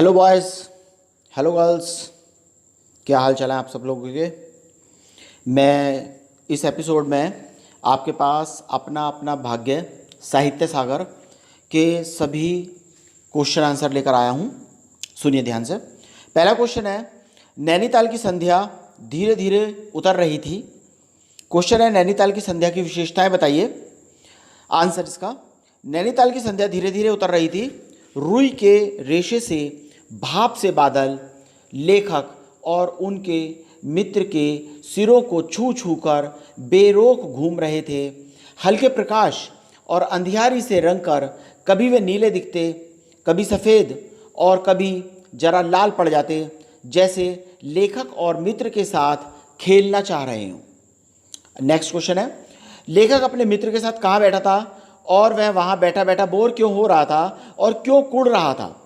Hello boys, hello girls, क्या हाल चाल है आप सब लोगों के। मैं इस एपिसोड में आपके पास अपना अपना भाग्य साहित्य सागर के सभी क्वेश्चन आंसर लेकर आया हूँ। सुनिए ध्यान से। पहला क्वेश्चन है, नैनीताल की संध्या धीरे धीरे उतर रही थी। क्वेश्चन है, नैनीताल की संध्या की विशेषताएं बताइए। आंसर इसका, नैनीताल की संध्या धीरे धीरे उतर रही थी। रुई के रेशे से भाप से बादल लेखक और उनके मित्र के सिरों को छू छू कर बेरोक घूम रहे थे। हल्के प्रकाश और अंधियारी से रंग कर कभी वे नीले दिखते, कभी सफ़ेद और कभी जरा लाल पड़ जाते, जैसे लेखक और मित्र के साथ खेलना चाह रहे हों। नेक्स्ट क्वेश्चन है, लेखक अपने मित्र के साथ कहाँ बैठा था और वह वहाँ बैठा बैठा बोर क्यों हो रहा था और क्यों कुढ़ रहा था।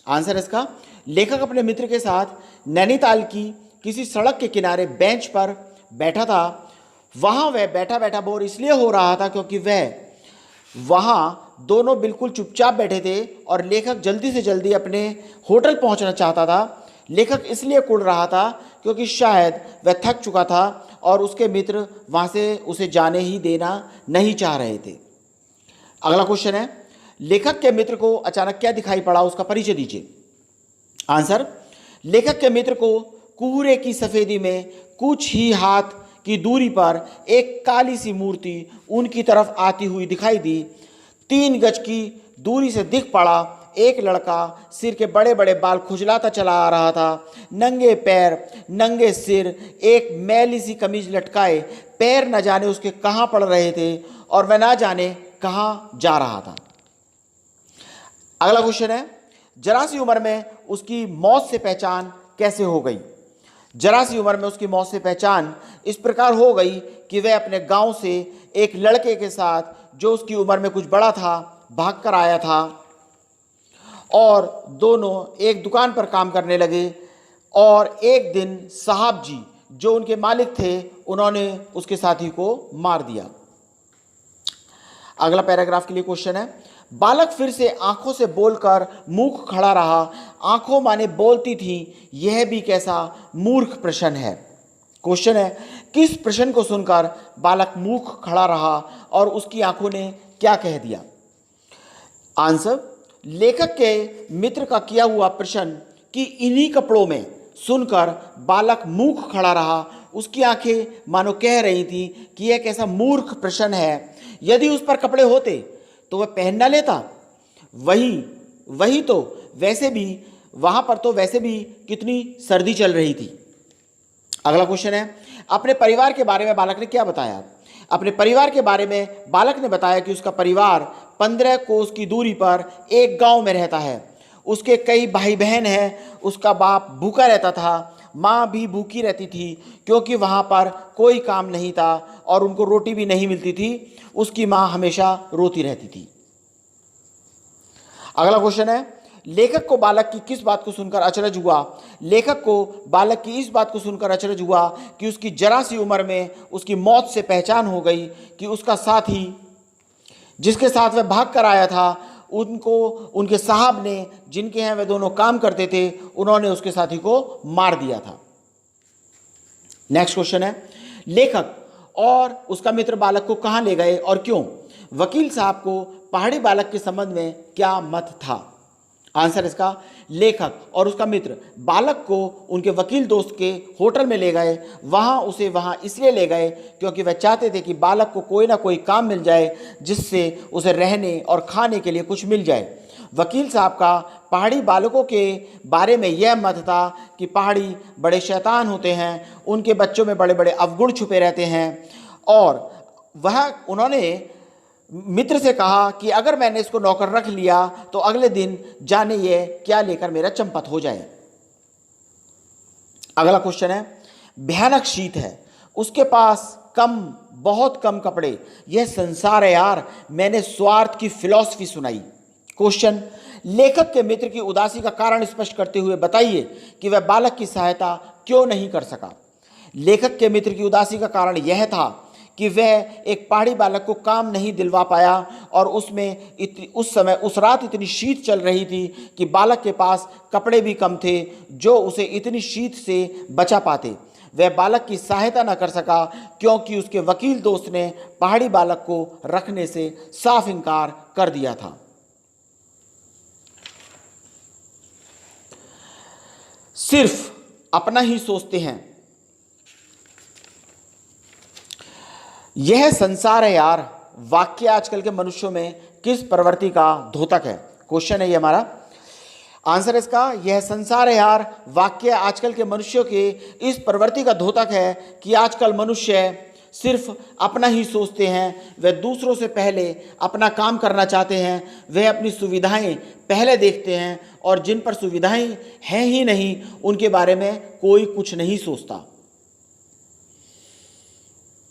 आंसर इसका, लेखक अपने मित्र के साथ नैनीताल की किसी सड़क के किनारे बेंच पर बैठा था। वहाँ वह बैठा बैठा बोर इसलिए हो रहा था क्योंकि वह वहाँ दोनों बिल्कुल चुपचाप बैठे थे और लेखक जल्दी से जल्दी अपने होटल पहुँचना चाहता था। लेखक इसलिए कुढ़ रहा था क्योंकि शायद वह थक चुका था और उसके मित्र वहाँ से उसे जाने ही देना नहीं चाह रहे थे। अगला क्वेश्चन है, लेखक के मित्र को अचानक क्या दिखाई पड़ा, उसका परिचय दीजिए। आंसर, लेखक के मित्र को कोहरे की सफेदी में कुछ ही हाथ की दूरी पर एक काली सी मूर्ति उनकी तरफ आती हुई दिखाई दी। 3 गज की दूरी से दिख पड़ा एक लड़का सिर के बड़े बड़े बाल खुजलाता चला आ रहा था। नंगे पैर, नंगे सिर, एक मैली सी कमीज लटकाए, पैर न जाने उसके कहाँ पड़ रहे थे और वह ना जाने कहाँ जा रहा था। अगला क्वेश्चन है, जरा सी उम्र में उसकी मौत से पहचान कैसे हो गई। जरा सी उम्र में उसकी मौत से पहचान इस प्रकार हो गई कि वह अपने गांव से एक लड़के के साथ जो उसकी उम्र में कुछ बड़ा था भागकर आया था और दोनों एक दुकान पर काम करने लगे। और एक दिन साहब जी जो उनके मालिक थे उन्होंने उसके साथी को मार दिया। अगला पैराग्राफ के लिए क्वेश्चन है, बालक फिर से आंखों से बोलकर मूक खड़ा रहा। आंखों माने बोलती थी, यह भी कैसा मूर्ख प्रश्न है। क्वेश्चन है, किस प्रश्न को सुनकर बालक मूक खड़ा रहा और उसकी आंखों ने क्या कह दिया। आंसर, लेखक के मित्र का किया हुआ प्रश्न कि इन्हीं कपड़ों में सुनकर बालक मूक खड़ा रहा। उसकी आंखें मानो कह रही थी कि यह कैसा मूर्ख प्रश्न है। यदि उस पर कपड़े होते तो वह पहन ना लेता। वही तो वैसे भी वहां पर तो वैसे भी कितनी सर्दी चल रही थी। अगला क्वेश्चन है, अपने परिवार के बारे में बालक ने क्या बताया। अपने परिवार के बारे में बालक ने बताया कि उसका परिवार 15 कोस की दूरी पर एक गांव में रहता है। उसके कई भाई बहन हैं। उसका बाप भूखा रहता था, माँ भी भूखी रहती थी क्योंकि वहाँ पर कोई काम नहीं था और उनको रोटी भी नहीं मिलती थी। उसकी माँ हमेशा रोती रहती थी। अगला क्वेश्चन है, लेखक को बालक की किस बात को सुनकर अचरज हुआ। लेखक को बालक की इस बात को सुनकर अचरज हुआ कि उसकी जरा सी उम्र में उसकी मौत से पहचान हो गई कि उसका साथी जिसके साथ वह भाग कर आया था उनको उनके साहब ने, जिनके यहाँ वे दोनों काम करते थे, उन्होंने उसके साथी को मार दिया था। नेक्स्ट क्वेश्चन है, लेखक और उसका मित्र बालक को कहाँ ले गए और क्यों। वकील साहब को पहाड़ी बालक के संबंध में क्या मत था। आंसर इसका, लेखक और उसका मित्र बालक को उनके वकील दोस्त के होटल में ले गए। उसे वहाँ इसलिए ले गए क्योंकि वह चाहते थे कि बालक को कोई ना कोई काम मिल जाए जिससे उसे रहने और खाने के लिए कुछ मिल जाए। वकील साहब का पहाड़ी बालकों के बारे में यह मत था कि पहाड़ी बड़े शैतान होते हैं, उनके बच्चों में बड़े बड़े अवगुण छुपे रहते हैं। और उन्होंने मित्र से कहा कि अगर मैंने इसको नौकर रख लिया तो अगले दिन जाने ये क्या लेकर मेरा चंपत हो जाए। अगला क्वेश्चन है, भयानक शीत है, उसके पास बहुत कम कपड़े, यह संसार है यार। मैंने स्वार्थ की फिलॉसफी सुनाई। क्वेश्चन, लेखक के मित्र की उदासी का कारण स्पष्ट करते हुए बताइए कि वह बालक की सहायता क्यों नहीं कर सका। लेखक के मित्र की उदासी का कारण यह था कि वह एक पहाड़ी बालक को काम नहीं दिलवा पाया और उस समय उस रात इतनी शीत चल रही थी कि बालक के पास कपड़े भी कम थे जो उसे इतनी शीत से बचा पाते। वह बालक की सहायता न कर सका क्योंकि उसके वकील दोस्त ने पहाड़ी बालक को रखने से साफ इनकार कर दिया था। सिर्फ अपना ही सोचते हैं। यह संसार है यार, वाक्य आजकल के मनुष्यों में किस प्रवृत्ति का द्योतक है? क्वेश्चन है ये हमारा। आंसर इसका यह संसार है यार, वाक्य आजकल के मनुष्यों के इस प्रवृत्ति का द्योतक है कि आजकल मनुष्य सिर्फ अपना ही सोचते हैं। वे दूसरों से पहले अपना काम करना चाहते हैं। वे अपनी सुविधाएं पहले देखते हैं और जिन पर सुविधाएं हैं ही नहीं उनके बारे में कोई कुछ नहीं सोचता।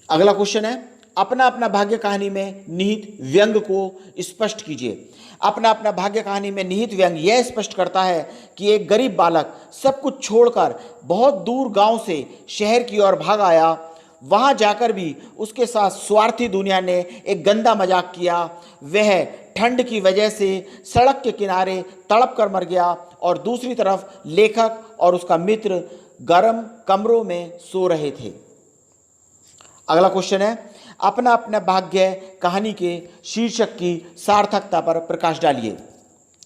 अगला क्वेश्चन है, अपना अपना भाग्य कहानी में निहित व्यंग को स्पष्ट कीजिए। अपना अपना भाग्य कहानी में निहित व्यंग यह स्पष्ट करता है कि एक गरीब बालक सब कुछ छोड़कर बहुत दूर गांव से शहर की ओर भाग आया। वहां जाकर भी उसके साथ स्वार्थी दुनिया ने एक गंदा मजाक किया। वह ठंड की वजह से सड़क के किनारे तड़प कर मर गया और दूसरी तरफ लेखक और उसका मित्र गर्म कमरों में सो रहे थे। अगला क्वेश्चन है, अपना अपना भाग्य कहानी के शीर्षक की सार्थकता पर प्रकाश डालिए।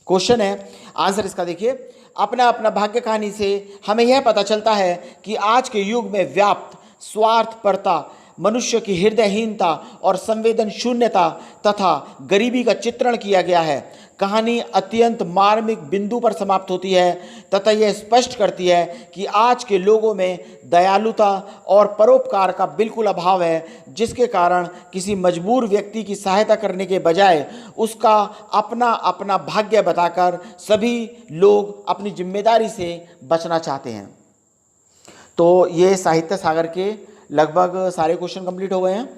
क्वेश्चन है, आंसर इसका देखिए। अपना अपना भाग्य कहानी से हमें यह पता चलता है कि आज के युग में व्याप्त स्वार्थपरता, मनुष्य की हृदयहीनता और संवेदन शून्यता तथा गरीबी का चित्रण किया गया है। कहानी अत्यंत मार्मिक बिंदु पर समाप्त होती है तथा यह स्पष्ट करती है कि आज के लोगों में दयालुता और परोपकार का बिल्कुल अभाव है, जिसके कारण किसी मजबूर व्यक्ति की सहायता करने के बजाय उसका अपना अपना भाग्य बताकर सभी लोग अपनी जिम्मेदारी से बचना चाहते हैं। तो ये साहित्य सागर के लगभग सारे क्वेश्चन कंप्लीट हो गए हैं।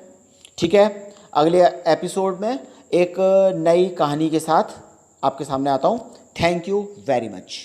ठीक है, अगले एपिसोड में एक नई कहानी के साथ आपके सामने आता हूँ। Thank you very much.